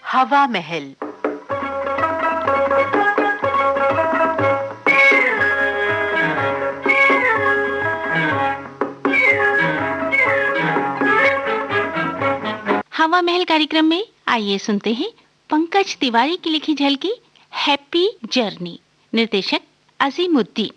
हवा महल। हवा महल कार्यक्रम में आइए सुनते हैं पंकज तिवारी की लिखी झलकी हैप्पी जर्नी। निर्देशक अजीमुद्दीन।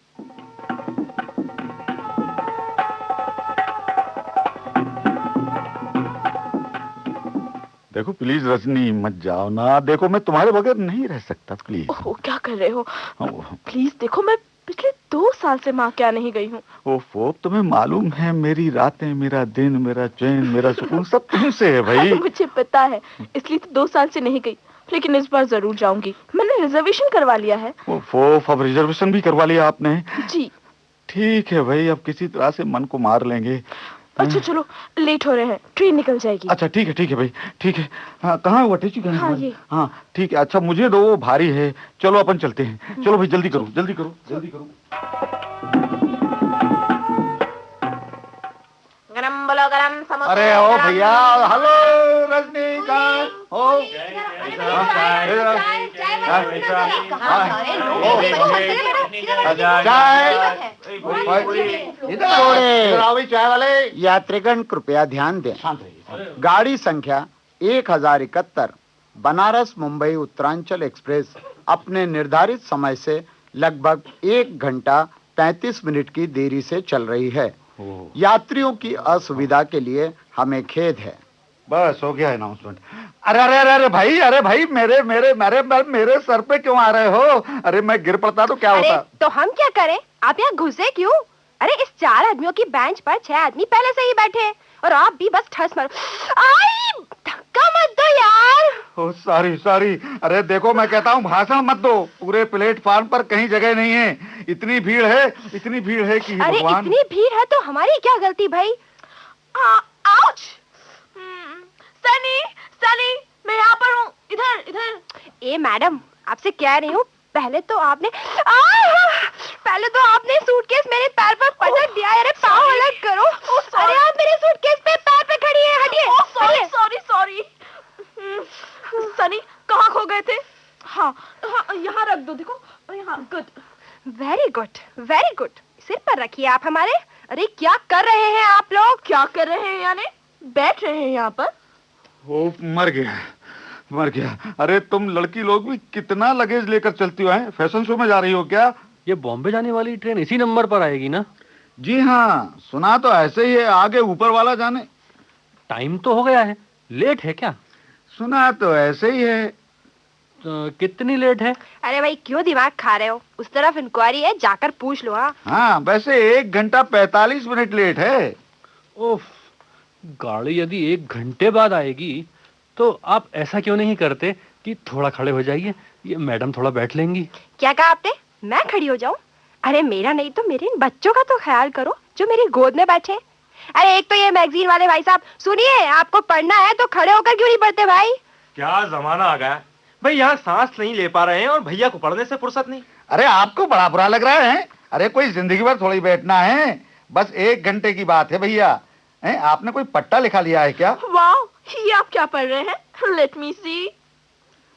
देखो प्लीज रजनी, मत जाओ ना। देखो मैं तुम्हारे बगैर नहीं रह सकता, प्लीज। ओह, क्या कर रहे हो? प्लीज देखो, मैं पिछले 2 साल से माँ क्या नहीं गई हूँ। ओफो, तुम्हें मालूम है मेरी रातें, मेरा दिन, मेरा चैन, मेरा सुकून सब तुमसे है भाई। मुझे पता है, इसलिए तो 2 साल से नहीं गई, लेकिन इस बार जरूर जाऊंगी। मैंने रिजर्वेशन करवा लिया है। ओफो, अब रिजर्वेशन भी करवा लिया आपने? जी। ठीक है भाई, अब किसी तरह से मन को मार लेंगे। अच्छा चलो, लेट हो रहे हैं, ट्रेन निकल जाएगी। अच्छा ठीक है भाई, ठीक है। हाँ, कहाँ हुआ टेची? हाँ, ये। हाँ ठीक है। अच्छा मुझे दो, वो भारी है। चलो अपन चलते हैं। चलो भाई, जल्दी करो जल्दी करो जल्दी करो। गरम बोलो, गरम समोसा। अरे ओ भैया, हेलो रजनीकांत। ओ चाय वाले। यात्रीगण कृपया ध्यान दें। गाड़ी संख्या 1071 बनारस मुंबई उत्तरांचल एक्सप्रेस अपने निर्धारित समय से लगभग 1 घंटा 35 मिनट की देरी से चल रही है। यात्रियों की असुविधा के लिए हमें खेद है। बस हो गया अनाउंसमेंट। अरे अरे अरे अरे भाई, अरे भाई, मेरे मेरे मेरे मेरे सर पे क्यों आ रहे हो? अरे मैं गिर पड़ता तो क्या होता? तो हम क्या करें? आप यहाँ घुसे क्यों? अरे इस 4 आदमियों की बेंच पर 6 आदमी पहले से ही बैठे हैं और आप भी बस ठस मारो। आई, धक्का मत दो यार। ओ सॉरी। अरे देखो, मैं कहता हूँ भाषण मत दो। पूरे प्लेटफार्म पर कहीं जगह नहीं है। इतनी भीड़ है कि अरे भगवान। इतनी भीड़ है तो हमारी क्या गलती भाई? आउच। सनी, मैं यहाँ पर हूँ। इधर। ए मैडम, आपसे कह रही हूँ, पहले तो आपने सूटकेस मेरे पैर पर पटक दिया। अरे पाँव अलग करो। अरे आप मेरे सूटकेस पे पैर पे खड़ी है, हटिए। सॉरी। सनी, कहाँ खो गए थे? हाँ, यहाँ रख दो। देखो यहाँ। Good, very good. सिर पर रखिए आप हमारे। अरे क्या कर रहे हैं आप लोग? क्या कर रहे हैं यानी? बैठ रहे हैं यहाँ पर। वो मर गया। अरे तुम लड़की लोग भी कितना लगेज लेकर चलती हो? फैशन शो में जा रही हो क्या? ये बॉम्बे जाने वाली ट्रेन इसी नंबर पर आएगी ना? जी हाँ, सुना तो ऐसे ही है, आगे ऊपर वाला जाने। टाइम तो हो गया है, लेट है क्या? सुना तो ऐसे ही है। तो कितनी लेट है? अरे भाई, क्यों दिमाग खा रहे हो? उस तरफ इंक्वायरी है, जाकर पूछ लो। हाँ, वैसे 1 घंटा 45 मिनट लेट है। ओफ, गाड़ी यदि 1 घंटे बाद आएगी तो आप ऐसा क्यों नहीं करते कि थोड़ा खड़े हो जाइए, ये मैडम थोड़ा बैठ लेंगी। क्या कहा आपने? मैं खड़ी हो जाऊं? अरे मेरा नहीं तो मेरे इन बच्चों का तो ख्याल करो जो मेरी गोद में बैठे। अरे एक तो ये मैगजीन वाले भाई साहब, सुनिए, आपको पढ़ना है तो खड़े होकर क्यों नहीं पढ़ते भाई? क्या जमाना आ गया भाई, यहाँ सांस नहीं ले पा रहे हैं और भैया को पढ़ने से फुर्सत नहीं। अरे आपको बड़ा बुरा लग रहा है? अरे कोई जिंदगी भर थोड़ी बैठना है, बस 1 घंटे की बात है भैया। आपने कोई पट्टा लिखा लिया है क्या? वाह, ये आप क्या पढ़ रहे हैं? लेट मी सी।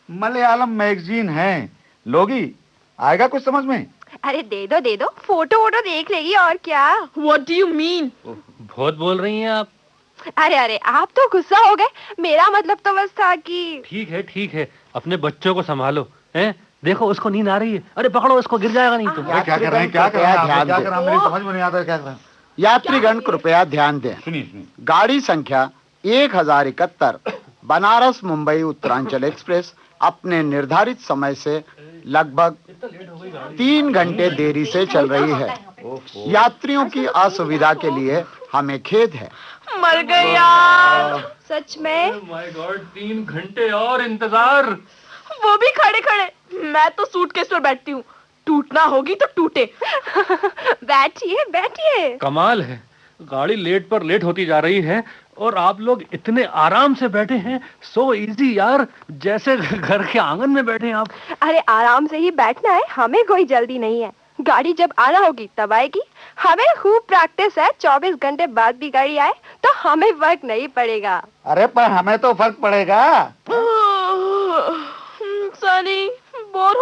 मलयालम मैगजीन है, लोगी, आएगा कुछ समझ में? अरे दे दो, फोटो देख लेगी और क्या। What do you mean? बहुत बोल रही हैं आप। अरे आप तो गुस्सा हो गए, मेरा मतलब तो बस था कि। ठीक है, अपने बच्चों को संभालो। देखो उसको नींद आ रही है। अरे पकड़ो उसको, गिर जाएगा नहीं तो। क्या कर रहे हैं? मेरी समझ में नहीं आता क्या कर रहे हैं। यात्रीगण कृपया ध्यान दें। सुनिए। गाड़ी संख्या 1071 बनारस मुंबई उत्तरांचल एक्सप्रेस अपने निर्धारित समय से लगभग 3 घंटे देरी से चल रही है। यात्रियों की असुविधा के लिए हमें खेद है। मर गए यार, सच में। माय गॉड, 3 घंटे और इंतजार, वो भी खड़े। मैं तो सूटकेस पर बैठती हूँ, टूटना होगी तो टूटे। बैठिए। कमाल है, गाड़ी लेट पर लेट होती जा रही है और आप लोग इतने आराम से बैठे हैं। सो इजी यार, जैसे घर के आंगन में बैठे हैं आप। अरे आराम से ही बैठना है, हमें कोई जल्दी नहीं है। गाड़ी जब आना होगी तब आएगी। हमें खूब प्रैक्टिस है, 24 घंटे बाद भी गाड़ी आए तो हमें फर्क नहीं पड़ेगा। अरे पर हमें तो फर्क पड़ेगा।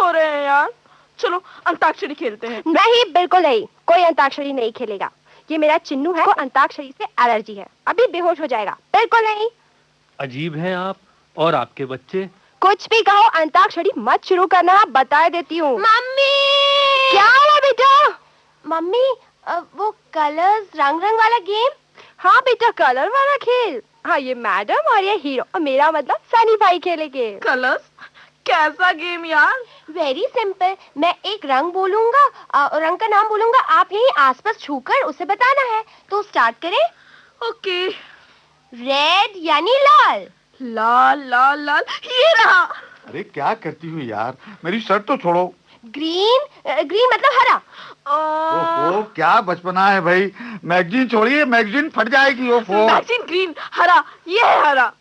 हो रहे हैं यार। चलो अंताक्षरी खेलते हैं। नहीं, बिल्कुल नहीं, कोई अंताक्षरी नहीं खेलेगा। ये मेरा चिन्नू है, को अंताक्षरी से एलर्जी है, अभी बेहोश हो जाएगा। बिल्कुल नहीं। अजीब हैं आप और आपके बच्चे। कुछ भी कहो, अंताक्षरी मत शुरू करना, बता देती हूँ। मम्मी! क्या हुआ बेटा? मम्मी, वो कलर्स रंग रंग वाला गेम। हाँ बेटा, कलर वाला खेल। हाँ, ये मैडम और ये हीरो और मेरा मतलब सनी भाई खेलेंगे। कलर्स? कैसा गेम यार? Very simple. मैं एक रंग बोलूंगा, रंग का नाम बोलूंगा, आप यहीं आसपास छूकर उसे बताना है। तो स्टार्ट करें। ओके। रेड यानी लाल। लाल लाल लाल, ये रहा। अरे क्या करती हूँ यार, मेरी शर्ट तो छोड़ो। ग्रीन, ग्रीन मतलब हरा। ओहो, क्या बचपना है भाई। मैगजीन छोड़िए, मैगजीन फट जाएगी। ओहो, मैगजीन ग्रीन, हरा, ये है हरा।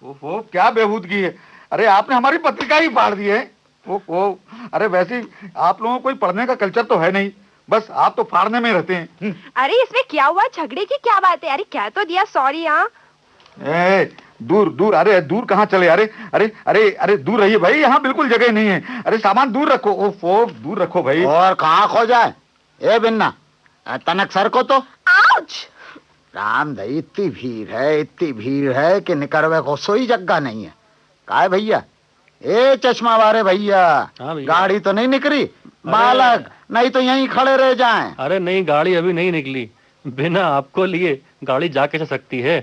ओहो, क्या बेहूदगी है। अरे आपने हमारी पत्रिका ही फाड़ दी है। ओहो, अरे वैसे आप लोगों को कोई पढ़ने का कल्चर तो है नहीं, बस आप तो फाड़ने में रहते हैं। अरे इसमें क्या हुआ, झगड़े की क्या बात है? अरे कह तो दिया सॉरी। हाँ दूर दूर, अरे दूर कहाँ चले। अरे अरे अरे अरे दूर रहिए भाई, यहाँ बिल्कुल जगह नहीं है। अरे सामान दूर रखो। ओफो, दूर रखो भाई। और कहाँ खो जाए? ए बिन्ना, तनक सर को तो। आउच! राम दई, इतनी भीड़ है कि निकलवे को सोई जगह नहीं है। काय भैया, ए चश्मा वाले भैया, गाड़ी तो नहीं निकली? बालक, नहीं तो यहीं खड़े रह जाएं। अरे नहीं, गाड़ी अभी नहीं निकली। बिना आपको लिए गाड़ी जा कैसे सकती है?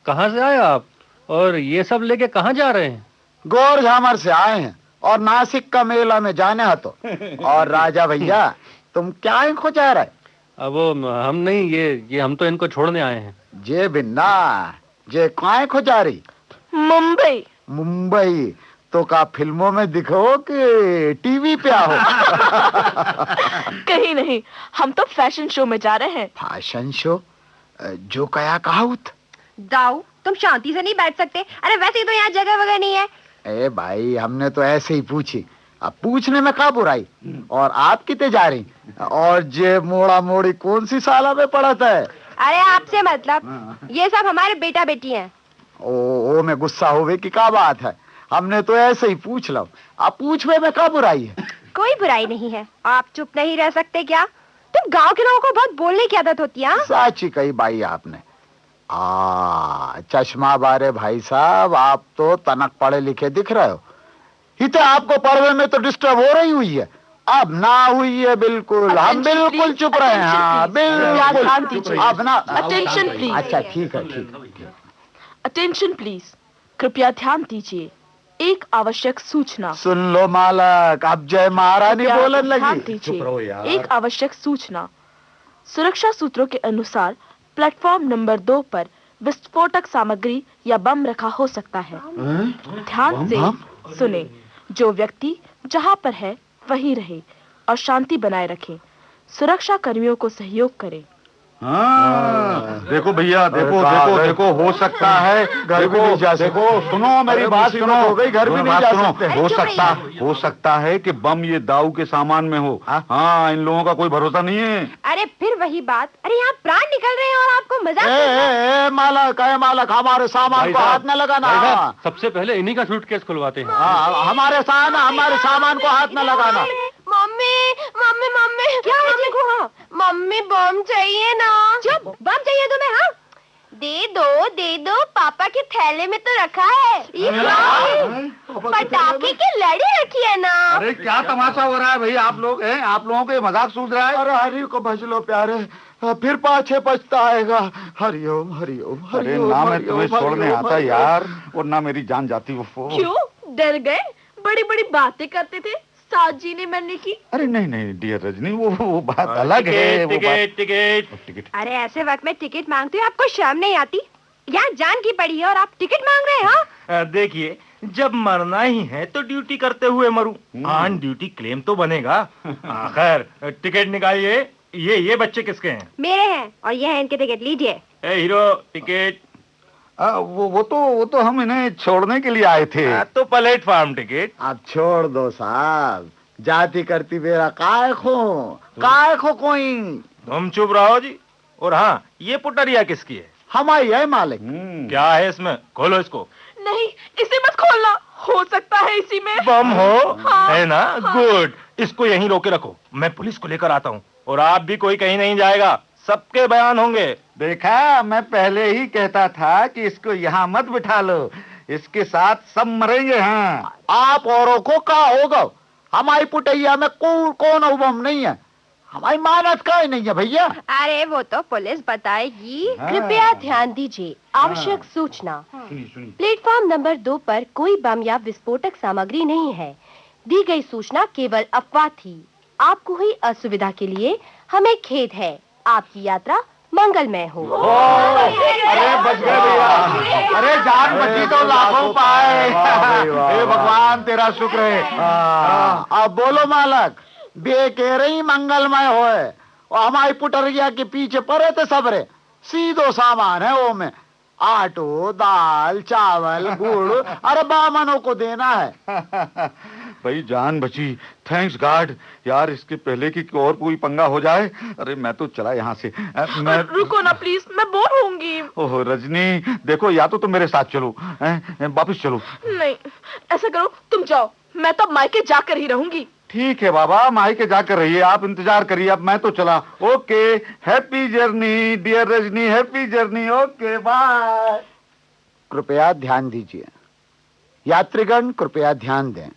कहाँ से आए आप और ये सब लेके कहाँ जा रहे हैं? गोर झामर से आए हैं और नासिक का मेला में जाने है तो। और राजा भैया, तुम क्या इनको जा रहे? अब वो हम नहीं, ये हम तो इनको छोड़ने आए हैं। जे बिन्ना, जे काय खो जा रही? मुंबई। मुंबई तो का फिल्मों में दिखो कि टीवी पे आओ? कहीं नहीं, हम तो फैशन शो में जा रहे हैं। Fashion show? जो कया कहाउत? दाऊ, तुम शांति से नहीं बैठ सकते? अरे वैसे ही तो यहाँ जगह वगैरह नहीं है। ए भाई, हमने तो ऐसे ही पूछी, अब पूछने में क्या बुराई। और आप कितने जा रही? और जे मोड़ा मोड़ी कौन सी साला में पढ़ता है? अरे आपसे मतलब, ये सब हमारे बेटा बेटी हैं। ओ में गुस्सा होवे की क्या बात है? हमने तो ऐसे ही पूछ लो, आप पूछने में क्या बुराई है? कोई बुराई नहीं है। आप चुप नहीं रह सकते क्या? तुम गांव के लोगों को बहुत बोलने की आदत होती है। साची कही भाई आपने। चश्मा बारे भाई साहब, आप तो तनक पढ़े लिखे दिख रहे हो। इतने आपको पढ़ने में तो डिस्टर्ब हो रही हुई है, अब ना हुई है बिल्कुल। हम बिल्कुल चुप रहे हैं। हाँ बिल्कुल, अब ना। Attention please. अच्छा ठीक है। अटेंशन प्लीज, कृपया ध्यान दीजिए। एक आवश्यक सूचना। सुन लो मालक, अब जय महारानी बोलन ध्यान लगी। दीजिए। एक आवश्यक सूचना। सुरक्षा सूत्रों के अनुसार प्लेटफॉर्म नंबर 2 पर विस्फोटक सामग्री या बम रखा हो सकता है। ध्यान से सुने। जो व्यक्ति जहां पर है वहीं रहे और शांति बनाए रखें। सुरक्षा कर्मियों को सहयोग करें। देखो भैया, देखो हो सकता है घर भी नहीं जा। देखो सुनो मेरी बात, सुनो हो गई, घर भी नहीं जा सकते। हो सकता है कि बम ये दाऊ के सामान में हो। हाँ, इन लोगों का कोई भरोसा नहीं है। अरे फिर वही बात। अरे यहाँ प्राण निकल रहे हैं और आपको मजाक। मालक, हमारे सामान को हाथ न लगाना। सबसे पहले इन्हीं का सूटकेस खुलवाते हैं। हमारे सामान को हाथ न लगाना। मम्मी क्या है देखो? हाँ मम्मी, बम चाहिए ना। चुप, बम चाहिए तुम्हें? हाँ दे दो, पापा के थैले में तो रखा है। पटाखे की लड़ी रखी है ना। अरे क्या तमाशा हो रहा है भाई, आप लोग हैं, आप लोगों को ये मजाक सूझ रहा है? अरे हरि को भज लो प्यारे, फिर पाछे पछताएगा। हरिओम हरिओम। अरे ना मैं तुम्हें छोड़ने आता यार, और ना मेरी जान जाती। वो क्यों डर गए? बड़ी बड़ी बातें करते थे साथ जी ने मैंने की। अरे नहीं डियर रजनी, वो बात अलग है। टिकट। अरे ऐसे वक्त में टिकट मांगते हो, आपको शर्म नहीं आती? यहाँ जान की पड़ी है और आप टिकट मांग रहे हैं? हाँ देखिए, जब मरना ही है तो ड्यूटी करते हुए मरूं। ऑन ड्यूटी क्लेम तो बनेगा। खैर टिकट निकालिए। ये बच्चे किसके हैं? मेरे हैं, और ये है इनके टिकट। लीजिए। Hero, ticket. वो तो हम इन्हें छोड़ने के लिए आए थे। तो प्लेटफार्म टिकट। अब छोड़ दो साहब, जाति करती बेरा काय खो कोई। तुम चुप रहो जी। और हाँ, ये पुटरिया किसकी है? हमारी है मालिक। क्या है इसमें? खोलो इसको। नहीं, इसे मत खोलना, हो सकता है इसी में बम हो। हाँ। है ना? गुड। इसको यहीं रोके रखो, मैं पुलिस को लेकर आता हूँ। और आप भी कोई कहीं नहीं जाएगा, सबके बयान होंगे। देखा, मैं पहले ही कहता था कि इसको यहाँ मत बिठा लो, इसके साथ सब मरेंगे। हाँ, आप औरों को का होगा, हमारी पुटैया में कौन बम नहीं है, हमारी मानस का ही नहीं है भैया। अरे वो तो पुलिस बताएगी। हाँ। कृपया ध्यान दीजिए, आवश्यक सूचना। प्लेटफॉर्म नंबर 2 पर कोई बम या विस्फोटक सामग्री नहीं है। दी गई सूचना केवल अफवाह थी। आपको हुई असुविधा के लिए हमें खेद है। आपकी यात्रा मंगलमय हो। अरे बच गए भैया, अरे जान बची तो लाखों पाए। हे भगवान तेरा शुक्र है। अब बोलो मालक, बे कह रही मंगलमय होए और हमारी पुटरिया के पीछे पड़े थे सबरे। सीधो सामान है वो में, आटो, दाल, चावल, गुड़, अरे बामनों को देना है। भाई जान बची, थैंक्स गॉड। यार इसके पहले कि और कोई पंगा हो जाए, अरे मैं तो चला यहाँ से। मैं रुको ना प्लीज, मैं बोर होंगी। ओह रजनी, देखो या तो तुम मेरे साथ चलो, वापस चलो। नहीं, ऐसा करो तुम जाओ, मैं तो मायके जाकर ही रहूंगी। ठीक है बाबा, मायके जाकर रहिए, आप इंतजार करिए, अब मैं तो चला। Okay, happy journey dear Rajni, happy journey, okay bye. कृपया ध्यान दीजिए, यात्रीगण कृपया ध्यान दें।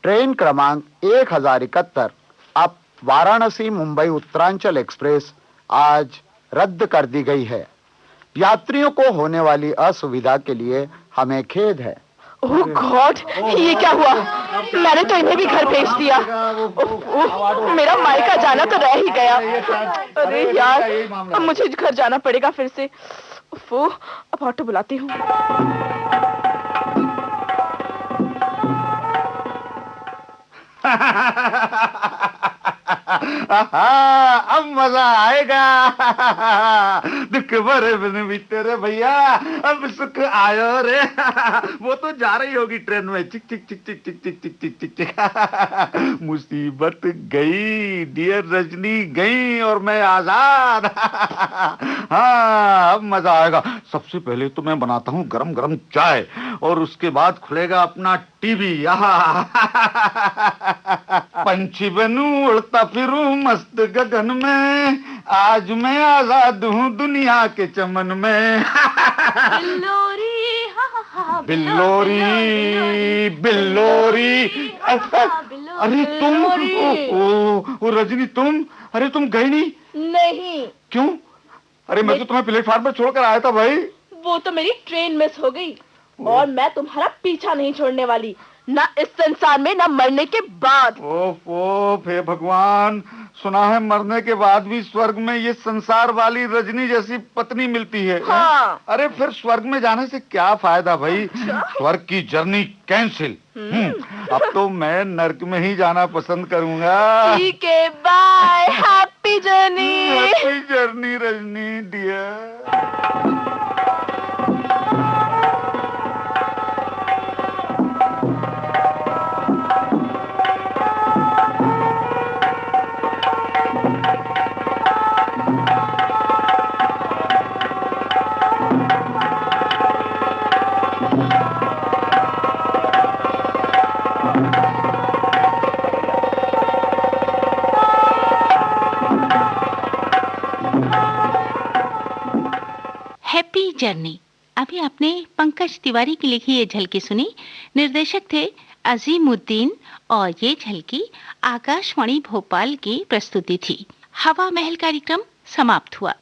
ट्रेन क्रमांक 1071 अब वाराणसी मुंबई उत्तरांचल एक्सप्रेस आज रद्द कर दी गई है। यात्रियों को होने वाली असुविधा के लिए हमें खेद है। ओह गॉड, ये क्या हुआ? मैंने तो इन्हें भी घर भेज दिया। मेरा मायका जाना तो रह ही गया। अरे यार, अब मुझे घर जाना पड़ेगा फिर से। अब ऑटो बुलाती हूँ। अब मजा आएगा। दुख भरे बिन बीते रे भैया, अब सुख आयो रे। वो तो जा रही होगी ट्रेन में, चिक चिक चिक चिक चिक चिक चिक चिक चिक चिक। मुसीबत गई, डियर रजनी गई और मैं आजाद। हाँ अब मजा आएगा। सबसे पहले तो मैं बनाता हूँ गरम गरम चाय और उसके बाद खुलेगा अपना टीवी। पंछी बनूं उड़ता फिरूं मस्त गगन में, आज मैं आजाद हूँ दुनिया के चमन में। बिल्लोरी बिल्लोरी। अरे तुम, ओ रजनी तुम, अरे तुम गई नहीं? नहीं। क्यों? अरे मैं तो तुम्हें प्लेटफार्म पर छोड़कर आया था भाई। वो तो मेरी ट्रेन मिस हो गई और मैं तुम्हारा पीछा नहीं छोड़ने वाली, ना इस संसार में ना मरने के बाद। ओफ हे भगवान, सुना है मरने के बाद भी स्वर्ग में ये संसार वाली रजनी जैसी पत्नी मिलती है। हाँ। अरे फिर स्वर्ग में जाने से क्या फायदा भाई? स्वर्ग की जर्नी कैंसिल। अब तो मैं नर्क में ही जाना पसंद करूंगा। ठीक है, bye, happy journey. Happy journey Rajni dear. Happy journey. अभी आपने पंकज तिवारी की लिखी ये झलकी सुनी। निर्देशक थे अजीमुद्दीन और ये झलकी आकाशवाणी भोपाल की प्रस्तुति थी। हवा महल कार्यक्रम समाप्त हुआ।